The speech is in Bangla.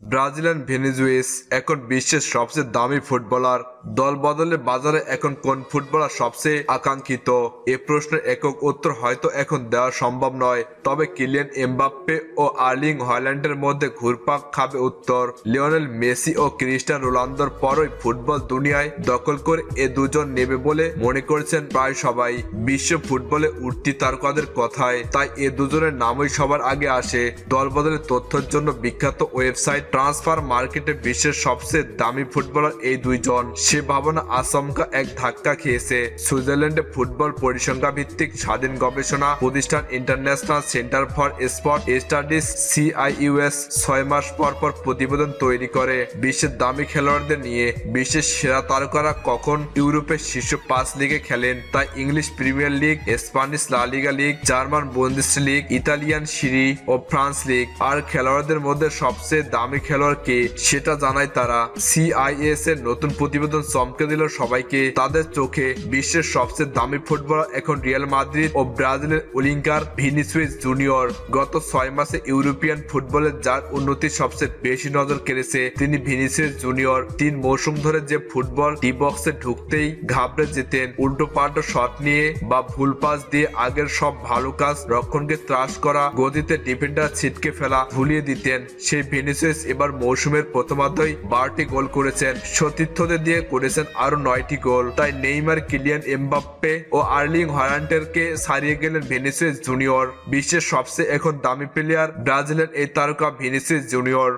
ব্রাজিলিয়ান ভিনিসিয়াস এখন বিশ্বের সবচেয়ে দামি ফুটবলার। দল বদলে বাজারে এখন কোন ফুটবলার সবচেয়ে আকাঙ্ক্ষিত? এ প্রশ্নের একক উত্তর হয়তো এখন দেওয়া সম্ভব নয়, তবে কিলিয়ান এমবাপ্পে ও আর্লিং হল্যান্ডের মধ্যে ঘুরপাক খাবে উত্তর। লিওনেল মেসি ও ক্রিস্টিয়ানো রোনালদোর পরই ফুটবল দুনিয়ায় দখল করে এ দুজন নেবে বলে মনে করছেন প্রায় সবাই। বিশ্ব ফুটবলে উঠতি তারকাদের কথায় তাই এ দুজনের নামই সবার আগে আসে। দল বদলের তথ্যের জন্য বিখ্যাত ওয়েবসাইট ট্রান্সফার মার্কেটে বিশ্বের সবচেয়ে দামি ফুটবলার এই দুইজন, সে ভাবনা আচমকা এক ধাক্কা খেয়েছে। সুইজারল্যান্ডে ফুটবল পরিসংখ্যা ভিত্তিক স্বাধীন গবেষণা প্রতিষ্ঠান international centre for sport studies CIUS 6 মাস পর পর প্রতিবেদন তৈরি করে বিশ্বের দামি খেলোয়াড়দের নিয়ে। বিশ্বের সেরা তারকারা কখন ইউরোপের শীর্ষ 5 লিগে খেলেন, তাই ইংলিশ প্রিমিয়ার লিগ, স্প্যানিশ লা লিগা লিগ, জার্মান বুন্দেসলিগ, ইতালিয়ান সিরি ও ফ্রান্স লিগ। আর খেলোয়াড়দের মধ্যে সবচেয়ে দামি খেলোয়াড় কে সেটা জানায় তারা। CIS এর নতুন প্রতিবেদন চমকে দিল সবাইকে। তাদের চোখে বিশ্বের সবচেয়ে দামি ফুটবলার এখন রিয়াল মাদ্রিদ ও ব্রাজিলের উলিঙ্কার ভিনিসিয়াস জুনিয়র। গত 6 মাসে ইউরোপিয়ান ফুটবলে যার উন্নতি সবচেয়ে বেশি নজর কেড়েছে তিনি ভিনিসিয়াস জুনিয়র। 3 মৌসুম ধরে যে ফুটবল ডি বক্সে ঢুকতেই ঘাবড়ে যেতেন, উল্টো পাল্টো শট নিয়ে বা ভুল পাস দিয়ে আগের সব ভালো কাজ রক্ষণকে ত্রাস করা, গতিতে ডিফেন্ডার ছিটকে ফেলা ভুলিয়ে দিতেন, সেই ভিনিসিয়াস এবার মৌসুমের প্রথমার্ধেই 12টি গোল করেছেন। সতীর্থদের দিয়ে করেছেন আরো 9টি গোল। তাই নেইমার, কিলিয়ান এমবাপ্পে ও আর্লিং হল্যান্ডকে ছাড়িয়ে গেলেন ভিনিসিয়াস জুনিয়র। বিশ্বের সবচেয়ে এখন দামি প্লেয়ার ব্রাজিলের এই তারকা ভিনিসিয়াস জুনিয়র।